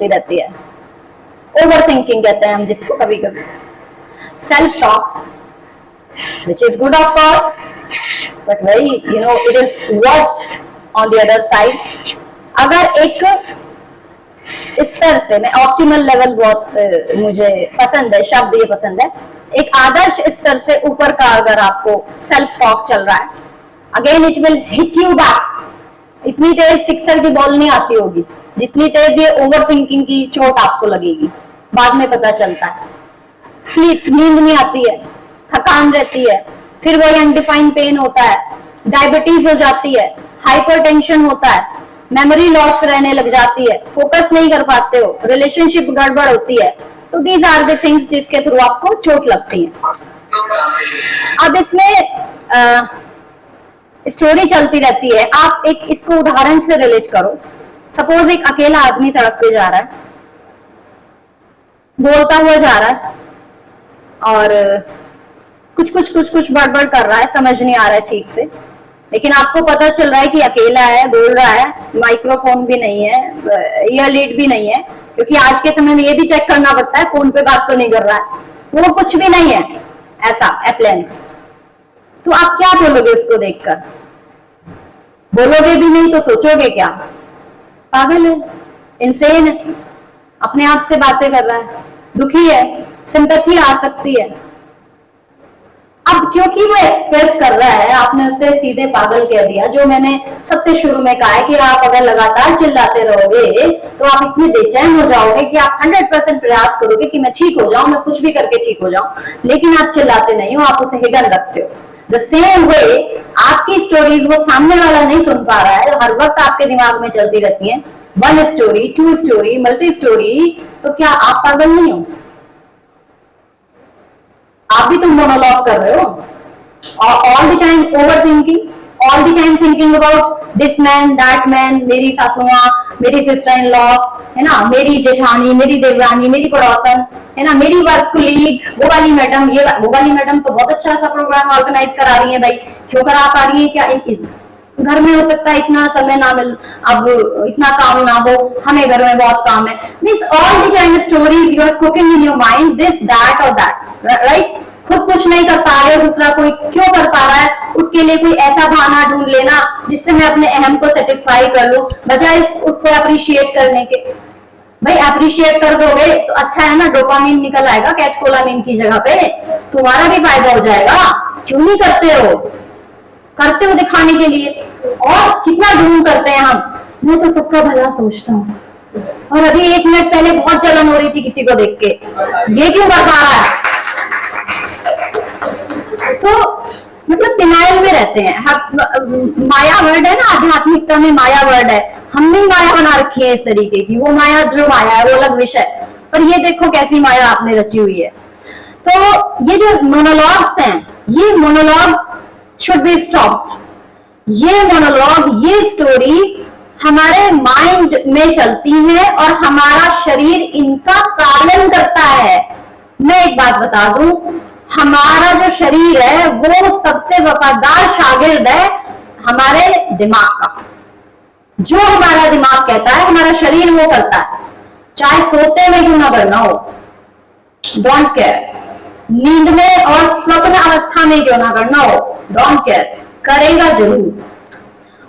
रहती है। Over thinking कहते हैं हम जिसको कभी कभी। Self talk which is good of course but very it is worst on the other side। अगर एक स्तर से, मैं ऑप्टिमल लेवल बहुत मुझे पसंद है, शब्द ये पसंद है, एक आदर्श स्तर से ऊपर का अगर आपको सेल्फ टॉक चल रहा है, again it will hit you back. इतनी तेज सिक्सर की बॉल नहीं आती होगी जितनी तेज ये ओवर थिंकिंग की चोट आपको लगेगी, बाद में पता चलता है। स्लीप, नींद नहीं आती है, थकान रहती है, फिर वही अनडिफाइंड पेन होता है, डायबिटीज हो जाती है, हाइपरटेंशन होता है, मेमोरी लॉस रहने लग जाती है, फोकस नहीं कर पाते हो, रिलेशनशिप गड़बड़ होती है। तो दीज आर द थिंग्स जिसके थ्रू आपको चोट लगती है। अब इसमें स्टोरी चलती रहती है, आप एक इसको उदाहरण से रिलेट करो। सपोज एक अकेला आदमी सड़क पे जा रहा है, बोलता हुआ जा रहा है और कुछ बड़बड़ कर रहा है, समझ नहीं आ रहा है ठीक से, लेकिन आपको पता चल रहा है कि अकेला है, बोल रहा है, माइक्रोफोन भी नहीं है, ईयर लीड भी नहीं है, क्योंकि आज के समय में ये भी चेक करना पड़ता है फोन पे बात तो नहीं कर रहा है, वो कुछ भी नहीं है ऐसा अप्लायंस। तो आप क्या बोलोगे उसको देखकर? बोलोगे भी नहीं तो सोचोगे क्या? पागल है, इनसेन है, अपने आप से बातें कर रहा है, दुखी है, सिंपैथी आ सकती है। अब क्योंकि वो एक्सप्रेस कर रहा है, आपने उसे सीधे पागल कह दिया। जो मैंने सबसे शुरू में कहा है कि आप अगर लगातार चिल्लाते रहोगे तो आप इतने बेचैन हो जाओगे कि आप 100% प्रयास करोगे कि मैं ठीक हो जाऊं, मैं कुछ भी करके ठीक हो जाऊं, लेकिन आप चिल्लाते नहीं हो, आप उसे हिडन रखते हो। द सेम वे आपकी स्टोरीज वो सामने वाला नहीं सुन पा रहा है, हर वक्त आपके दिमाग में चलती रहती है, 1 स्टोरी, 2 स्टोरी, मल्टी स्टोरी। तो क्या आप पागल नहीं हो? आप भी तो मोनोलॉग कर रहे हो, all the time over thinking, all the time thinking about this man, that man, मेरी सासू माँ, मेरी सिस्टर इन लॉ, है ना, मेरी जेठानी, मेरी देवरानी, मेरी पड़ोसन, है ना, मेरी वर्क कुलीग, वो वाली मैडम, ये वो वाली मैडम तो बहुत अच्छा सा प्रोग्राम ऑर्गेनाइज करा रही है भाई, क्यों करा पा रही है? क्या घर में हो सकता है इतना समय ना मिल, अब इतना काम ना हो, हमें घर में बहुत काम है। Means all the time stories you are cooking in your mind, this that और दैट, राइट? खुद कुछ नहीं कर पा रहे, दूसरा कोई क्यों कर पा रहा है, उसके लिए कोई ऐसा बहाना ढूंढ लेना जिससे मैं अपने अहम को सेटिस्फाई कर लूं, बजाय उसको अप्रिशिएट करने के। भाई अप्रिशिएट कर दोगे तो अच्छा है ना, डोपामिन निकल आएगा कैटकोलामिन की जगह पे, तुम्हारा भी फायदा हो जाएगा। क्यों नहीं करते हो? करते हो दिखाने के लिए, और कितना ढूंढ करते हैं हम, मैं तो सबका भला सोचता हूँ, और अभी 1 मिनट पहले बहुत जलन हो रही थी किसी को देख के, ये क्यों कर पा रहा है? तो मतलब डिनायल में रहते हैं। माया वर्ड है ना, आध्यात्मिकता में माया वर्ड है, हमने माया बना रखी है इस तरीके की, वो माया जो माया है वो अलग विषय, पर ये देखो कैसी माया आपने रची हुई है। तो ये जो मोनोलॉग्स हैं, ये मोनोलॉग्स शुड बी स्टॉप्ड। ये मोनोलॉग, ये स्टोरी हमारे माइंड में चलती है और हमारा शरीर इनका पालन करता है। मैं एक बात बता दूं, हमारा जो शरीर है वो सबसे वफादार शागिर्द है हमारे दिमाग का। जो हमारा दिमाग कहता है हमारा शरीर वो करता है, चाहे सोते में क्यों ना करना हो, डोंट केयर, नींद में और स्वप्न अवस्था में क्यों ना करना हो, डोंट केयर, करेगा जरूर।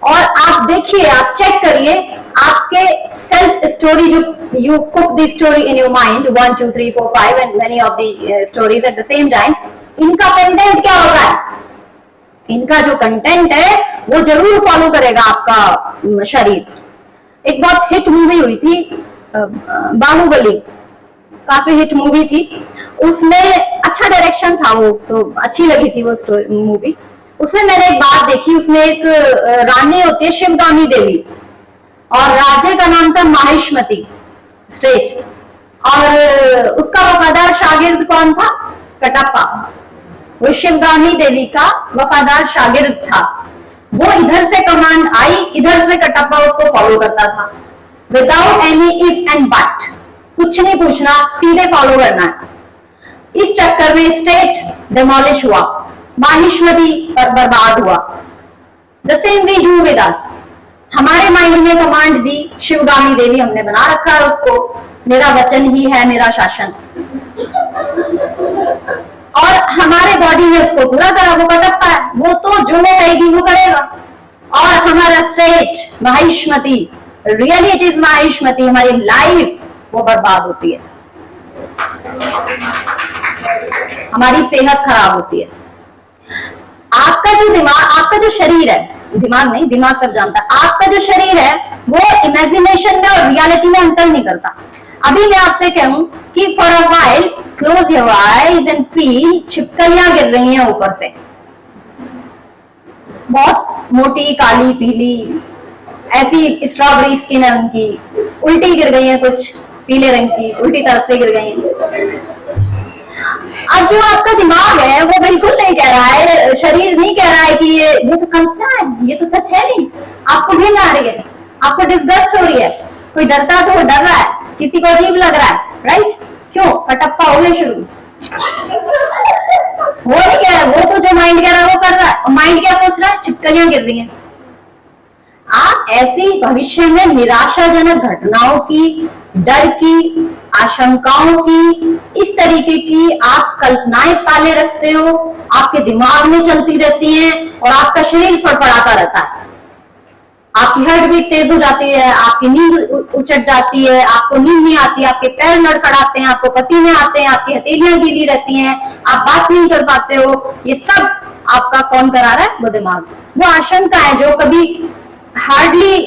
और आप देखिए, आप चेक करिए आपके सेल्फ स्टोरी, जो you cook the story in your mind, 1 2 3 4 5 and many of the stories at the same time, इनका कंटेंट क्या होता है? इनका जो कंटेंट है वो जरूर फॉलो करेगा आपका शरीर। एक बहुत हिट मूवी हुई थी बाहुबली, काफी हिट मूवी थी, उसमें अच्छा डायरेक्शन था, वो तो अच्छी लगी थी वो मूवी। उसमें मैंने एक बात देखी, उसमें एक रानी होती है शिवगामी देवी, और राजे का नाम था माहिष्मति स्टेट, और उसका वफादार शागिर्द कौन था? कटप्पा। वो शिवगामी देवी का वफादार शागिर्द था। वो इधर से कमांड आई, इधर से कटप्पा उसको फॉलो करता था, without any if and but, कुछ नहीं पूछना, सीधे फॉलो करना है। इस चक्कर में स्टेट डिमोलिश हुआ, माहिष्मति पर बर्बाद हुआ। The same we do with us. हमारे माइंड ने कमांड दी, शिवगामी देवी हमने बना रखा है उसको, मेरा वचन ही है मेरा शासन, और हमारे बॉडी ने उसको पूरा करा, वो कटप्पा है, वो तो जो मैं कहेगी वो करेगा। और हमारा state Mahishmati, really it is Mahishmati, हमारी लाइफ वो बर्बाद होती है, हमारी सेहत खराब होती है। आपका जो दिमाग, आपका जो शरीर है, दिमाग नहीं, दिमाग सब जानता है, आपका जो शरीर है वो इमेजिनेशन में और रियलिटी में अंतर नहीं करता। अभी मैं आपसे कहूं कि for a while close your eyes and feel, छिपकलियां गिर रही हैं ऊपर से, बहुत मोटी काली पीली, ऐसी स्ट्रॉबेरी स्किन है उनकी, उल्टी गिर गई है कुछ पीले रंग की, उल्टी तरफ से गिर गई है। अब जो आपका दिमाग है वो बिल्कुल नहीं कह रहा है, शरीर नहीं कह रहा है कि ये तो कल्पना है, ये तो सच है नहीं, आपको घिन आ रही है, आपको डिस्गस्ट हो रही है, कोई डरता तो वो डर रहा है, किसी को अजीब लग रहा है, राइट? क्यों? कटप्पा हो गए शुरू। वो नहीं कह रहा, वो तो जो माइंड कह रहा है वो कर रहा है, और माइंड क्या सोच रहा है? छिपकलियां गिर रही हैं। आप ऐसी भविष्य में निराशाजनक घटनाओं की, डर की, आशंकाओं की, इस तरीके की आप कल्पनाएं पाले रखते हो, आपके दिमाग में चलती रहती हैं, और आपका शरीर फड़फड़ाता रहता है, आपकी हार्ट बीट तेज हो जाती है, आपकी नींद उचट जाती है, आपको नींद नहीं आती, आपके पैर लड़खड़ाते हैं, आपको पसीने आते हैं, आपकी हथेलियां गीली रहती हैं, आप बात नहीं कर पाते हो। ये सब आपका कौन करा रहा है? वो दिमाग। वो आशंका है जो कभी हार्डली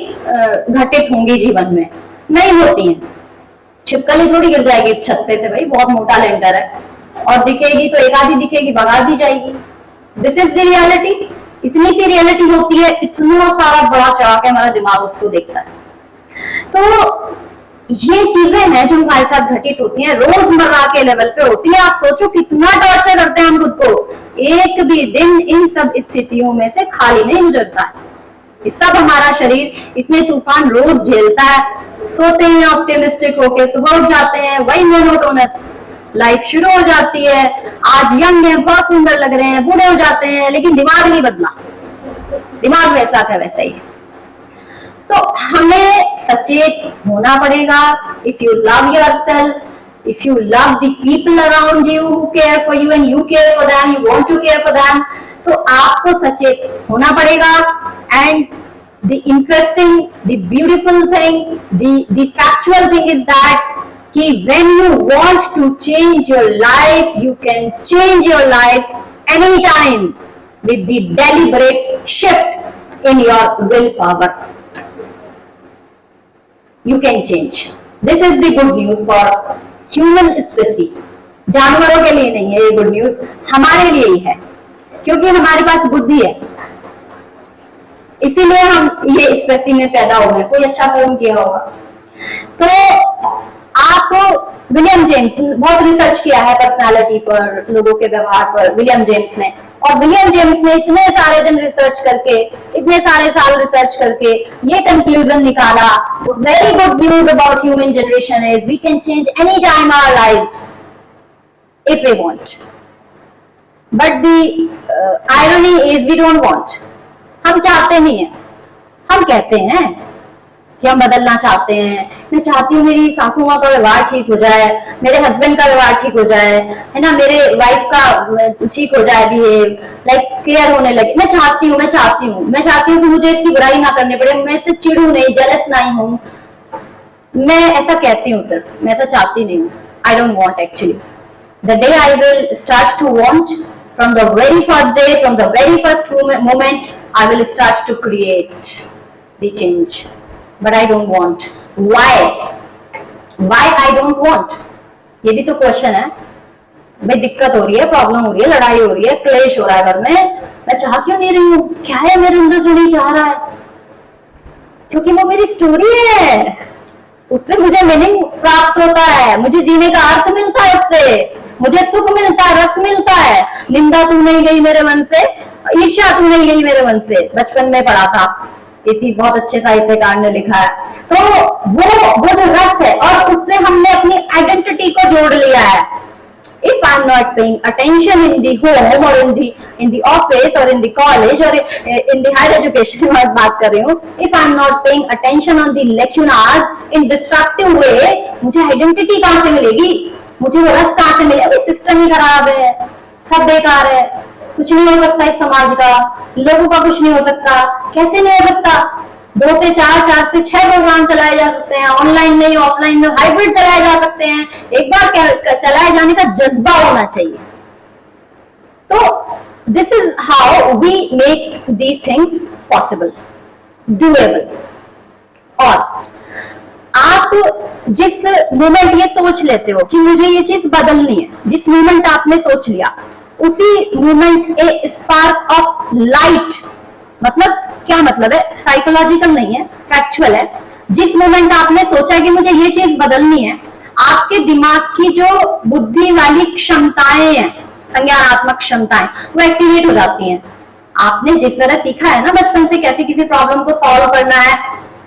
घटित होंगी जीवन में, नहीं होती हैं। छिपकली थोड़ी गिर जाएगी इस छत पे से, भाई बहुत मोटा लेंटर है, और दिखेगी तो एक आधी दिखेगी, भगा दी जाएगी। This is the reality. इतनी सी रियलिटी होती है, इतना सारा बड़ा चढ़ा के हमारा दिमाग उसको देखता है। तो ये चीजें हैं जो हमारे साथ घटित होती हैं, रोजमर्रा के लेवल पे होती है। आप सोचो कितना टॉर्चर करते हैं हम खुद को, एक भी दिन इन सब स्थितियों में से खाली नहीं गुजरता है। ये सब हमारा शरीर इतने तूफान रोज झेलता है। सोते हैं ऑप्टिमिस्टिक होके, सुबह उठ जाते हैं, वही मोनोटोनस लाइफ शुरू हो जाती है। आज यंग है, बहुत सुंदर लग रहे हैं, बूढ़े हो जाते हैं, लेकिन दिमाग नहीं बदला, दिमाग वैसा का वैसा ही। तो हमें सचेत होना पड़ेगा। If you love yourself, if you love the people around you who care for you and you care for them, you want to care for them, तो आपको सचेत होना पड़ेगा। and the interesting, the beautiful thing, the factual thing is that कि when you want to change your life, you can change your life anytime with the deliberate shift in your willpower. You can change. This is the good news for human species. जानवरों के लिए नहीं है ये good news, हमारे लिए ही है, क्योंकि हमारे पास बुद्धि है, इसीलिए हम ये स्पेसी में पैदा हुए, कोई अच्छा कर्म किया होगा। तो आप विलियम जेम्स बहुत रिसर्च किया है पर्सनालिटी पर, लोगों के व्यवहार पर, विलियम जेम्स ने। और विलियम जेम्स ने इतने सारे दिन रिसर्च करके, इतने सारे साल रिसर्च करके ये कंक्लूजन निकाला, very good news about human generation is we can change any time our lives if we want, but the irony is we don't want. हम चाहते नहीं है, हम कहते हैं कि हम बदलना चाहते हैं। मैं चाहती हूँ मेरी सासू माँ का व्यवहार ठीक हो जाए, मेरे हस्बैंड का व्यवहार ठीक हो जाए, है ना, मेरे वाइफ का ठीक हो जाए, बिहेव लाइक केयर होने लगे। मैं चाहती हूँ कि मुझे इसकी बुराई ना करनी पड़े, मैं इससे चिड़ू नहीं, जेलस नहीं हूँ। मैं ऐसा कहती हूँ सिर्फ, मैं ऐसा चाहती नहीं हूँ। I don't want actually. The day I will start to want, from the very first day, from the very first moment, I will start to create the change, but I don't want. Why I don't want? ये भी तो question है भाई। दिक्कत हो रही है, problem हो रही है, लड़ाई हो रही है, क्लेश हो रहा है घर में, मैं चाह क्यों नहीं रही हूँ? क्या है मेरे अंदर जो नहीं चाह रहा है? क्योंकि वो मेरी स्टोरी है, उससे मुझे मीनिंग प्राप्त होता है, मुझे जीने का अर्थ मिलता है, उससे मुझे सुख मिलता है, रस मिलता है। निंदा तू नहीं गई मेरे मन से, ईर्ष्या तू नहीं गई मेरे मन से, बचपन में पढ़ा था, किसी बहुत अच्छे साहित्यकार ने लिखा है। तो वो जो रस है, और उससे हमने अपनी आइडेंटिटी को जोड़ लिया है। If I'm not paying attention in the home or in the office or in the college or in the higher education की बात कर रही हूँ, if I'm not paying attention on the lectures in destructive way, मुझे identity कहाँ से मिलेगी, मुझे वो रस कहाँ से मिलेगा? सिस्टम ही खराब है, सब बेकार है, कुछ नहीं हो सकता इस समाज का, लोगों का कुछ नहीं हो सकता। कैसे नहीं हो सकता? 2 से 4, 4 से 6 प्रोग्राम चलाए जा सकते हैं, ऑनलाइन नहीं ऑफलाइन में हाइब्रिड चलाए जा सकते हैं। एक बार चलाए जाने का जज्बा होना चाहिए। तो this is how we make the things possible, doable. और आप जिस मोमेंट ये सोच लेते हो कि मुझे ये चीज बदलनी है, जिस मोमेंट आपने सोच लिया, उसी moment A spark of light, मतलब क्या मतलब है, साइकोलॉजिकल नहीं है, फैक्चुअल है। जिस मोमेंट आपने सोचा कि मुझे ये चीज बदलनी है, आपके दिमाग की जो बुद्धि वाली क्षमताएं हैं, संज्ञानात्मक क्षमताएं, वो एक्टिवेट हो जाती हैं। आपने जिस तरह सीखा है ना बचपन से कैसे किसी प्रॉब्लम को सॉल्व करना है,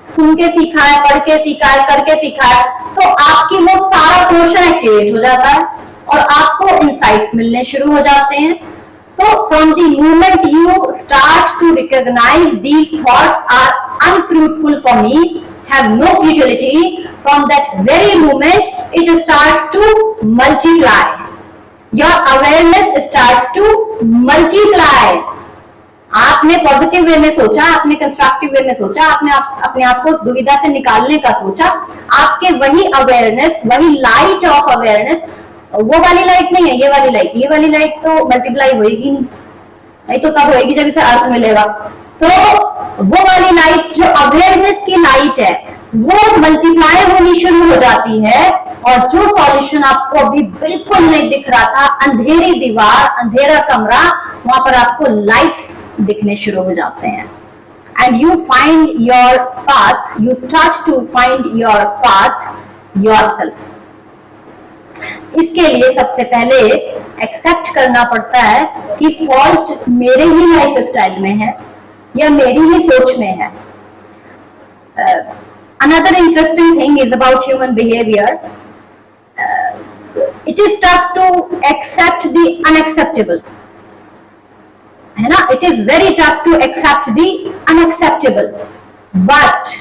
सुन के सीखा है, पढ़ के सीखा है, करके सीखा है, तो आपकी वो सारा पोर्शन एक्टिवेट हो जाता है और आपको इनसाइट्स मिलने शुरू हो जाते हैं। So from the moment you start to recognize these thoughts are unfruitful for me, have no futility, from that very moment it starts to multiply. Your awareness starts to multiply. आपने positive way में सोचा, आपने constructive way में सोचा, आपने अपने आप को उस दुविधा से निकालने का सोचा, आपके वही अवेयरनेस, वही लाइट ऑफ अवेयरनेस, वो वाली लाइट नहीं है, ये वाली लाइट, ये वाली लाइट तो मल्टीप्लाई होएगी नहीं तो तब होएगी जब इसे अर्थ मिलेगा। तो वो वाली लाइट जो अवेयरनेस की लाइट है, वो मल्टीप्लाई होनी शुरू हो जाती है और जो सॉल्यूशन आपको अभी बिल्कुल नहीं दिख रहा था, अंधेरी दीवार, अंधेरा कमरा, वहां पर आपको लाइट्स दिखने शुरू हो जाते हैं। And you find your path, you start to find your path yourself. इसके लिए सबसे पहले एक्सेप्ट करना पड़ता है कि फॉल्ट मेरे ही लाइफ स्टाइल में है या मेरी ही सोच में है। Another interesting thing is about human behaviour, it is tough to accept the unacceptable, है ना? It is very tough to accept the unacceptable, but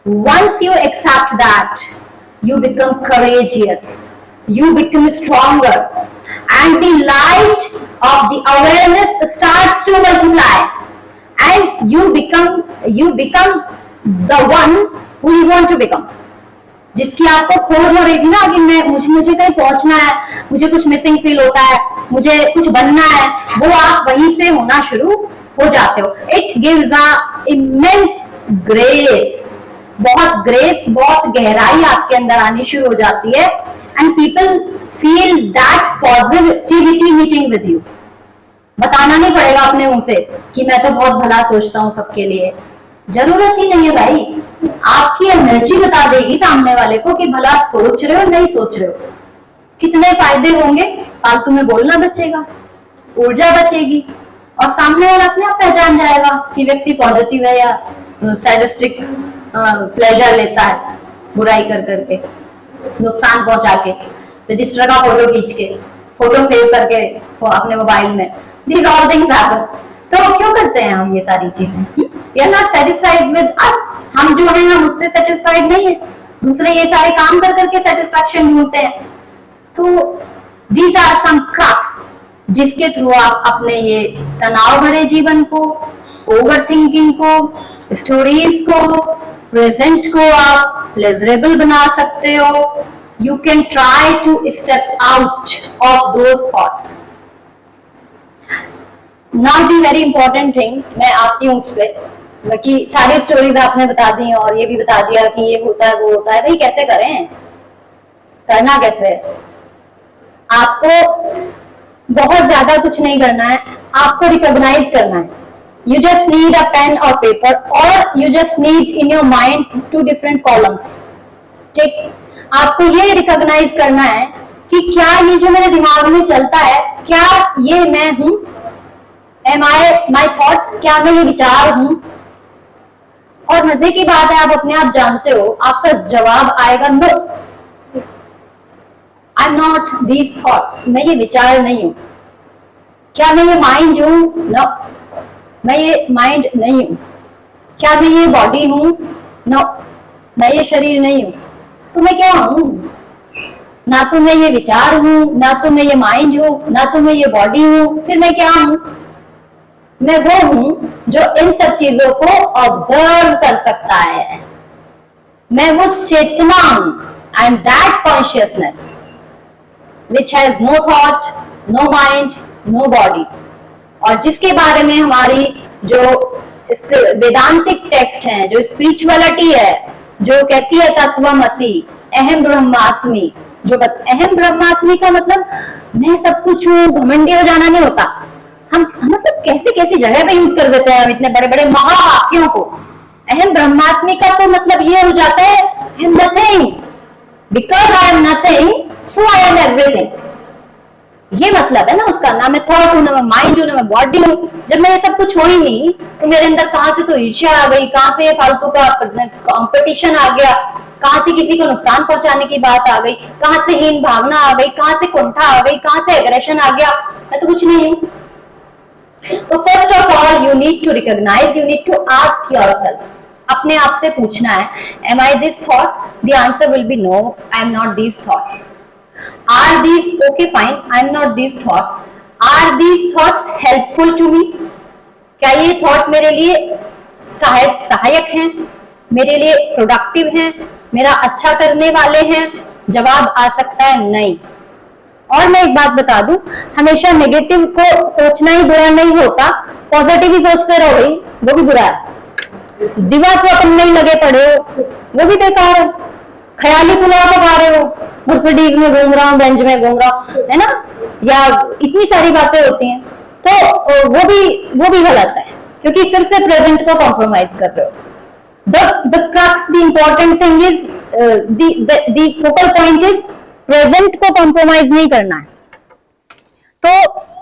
once you accept that, you become courageous, you become stronger, and the light of the awareness starts to multiply, and you become the one who you want to become. जिसकी आपको खोज हो रही थी ना कि मुझे कहीं पहुंचना है, मुझे कुछ मिसिंग फील होता है, मुझे कुछ बनना है, वो आप वहीं से होना शुरू हो जाते हो। It gives a immense grace, बहुत ग्रेस, बहुत गहराई आपके अंदर आनी शुरू हो जाती है। And people feel that positivity meeting with you. बताना नहीं पड़ेगा अपने मुंह से कि मैं तो बहुत भला सोचता हूँ सबके लिए, जरूरत ही नहीं है भाई। आपकी एनर्जी बता देगी सामने वाले को कि भला सोच रहे हो नहीं सोच रहे हो। कितने फायदे होंगे, फालतू में बोलना बचेगा, ऊर्जा बचेगी और सामने वाला अपने आप पहचान जाएगा कि व्यक्ति पॉजिटिव है या सैडिस्टिक प्लेजर लेता है बुराई कर करके, नुकसान पहुंचा के, रजिस्टर का फोटो खींच के, फोटो सेव करके अपने मोबाइल में। These all things happen. तो क्यों करते हैं हम ये सारी चीजें? We are not satisfied with us. हम जो हैं हम उससे सेटिस्फाइड नहीं है, दूसरे ये सारे काम कर करके सेटिस्फैक्शन ढूंढते हैं। तो these are some crux जिसके थ्रू आप अपने ये तनाव भरे जीवन को, ओवर थिंकिंग को, स्टोरीज को, प्रेजेंट को आप प्लेजरेबल बना सकते हो। You can try to step out of those thoughts. Now the very important thing, मैं आती हूँ उस पे, बाकी सारी स्टोरीज आपने बता दी और ये भी बता दिया कि ये होता है वो होता है। भाई कैसे करें, करना कैसे? आपको बहुत ज्यादा कुछ नहीं करना है, आपको रिकॉग्नाइज करना है। You just need a pen or paper, or you just need in your mind 2 different columns. ठीक, आपको ये रिकॉग्नाइज करना है कि क्या ये जो मेरे दिमाग में चलता है, क्या ये मैं हूं? Am I my thoughts? क्या मैं ये विचार हूं? और मजे की बात है, आप अपने आप जानते हो, आपका जवाब आएगा no, I am not not these thoughts, मैं ये विचार नहीं हूं। क्या मैं ये माइंड हूं? नो, मैं ये माइंड नहीं हूं। क्या मैं ये बॉडी हूं? नो, मैं ये शरीर नहीं हूं। तो मैं क्या हूं? ना तो मैं ये विचार हूं, ना तो मैं ये माइंड हूं, ना तो मैं ये बॉडी हूं, फिर मैं क्या हूं? मैं वो हूं जो इन सब चीजों को ऑब्जर्व कर सकता है। मैं वो चेतना हूं। I am that consciousness which has no thought, no mind, no body, और जिसके बारे में हमारी जो वेदांतिक टेक्स्ट है, जो स्पिरिचुअलिटी है, जो कहती है तत्वमसि, अहम ब्रह्मास्मि, जो अहम ब्रह्मास्मि का मतलब मैं सब कुछ हूं, घमंडी हो जाना नहीं होता। हम मतलब कैसे कैसी जगह पे यूज कर देते हैं हम इतने बड़े बड़े महावाक्यों को। अहम ब्रह्मास्मि का तो मतलब ये हो जाता है I am nothing, because I am nothing so I am everything. ये मतलब है ना उसका। ना मैं थॉट हूं, ना मैं माइंड हूं, ना मैं बॉडी हूं। जब मैं ये सब कुछ हो ही नहीं तो मेरे अंदर कहां से तो ईर्ष्या आ गई, कहां से फालतू का कंपटीशन आ गया, कहां से किसी को नुकसान पहुंचाने की बात आ गई, कहां से हीन भावना आ गई, कहां से कुंठा आ गई, कहां से एग्रेशन आ गया। मैं तो कुछ नहीं हूं। तो first of all you need to recognise, you need to ask yourself, अपने आप से पूछना है, am I this thought? The answer will be no, I am not this thought. Are these okay? Fine, I am not these thoughts. Are these thoughts helpful to me? क्या ये thought मेरे लिए सहायक हैं, मेरे लिए प्रोडक्टिव हैं, मेरा अच्छा करने वाले हैं? जवाब आ सकता है नहीं। और मैं एक बात बता दूं, हमेशा नेगेटिव को सोचना ही बुरा नहीं होता, पॉजिटिव ही सोचते रहो भाई, वो भी बुरा है। दिवा स्वप्न नहीं लगे पड़े हो, वो भी बेकार है। ख्याली पुलाव पका रहे हो, मर्सिडीज में घूम रहा हूँ, बेंच में घूम रहा हूँ, है ना, या इतनी सारी बातें होती हैं, तो वो भी गलत है, क्योंकि फिर से प्रेजेंट को कॉम्प्रोमाइज कर रहे हो। The crux, the important thing is, the focal point is present को कॉम्प्रोमाइज नहीं करना है। तो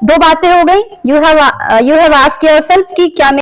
दो बातें हो गई। यू हैव आस्क्ड योरसेल्फ कि क्या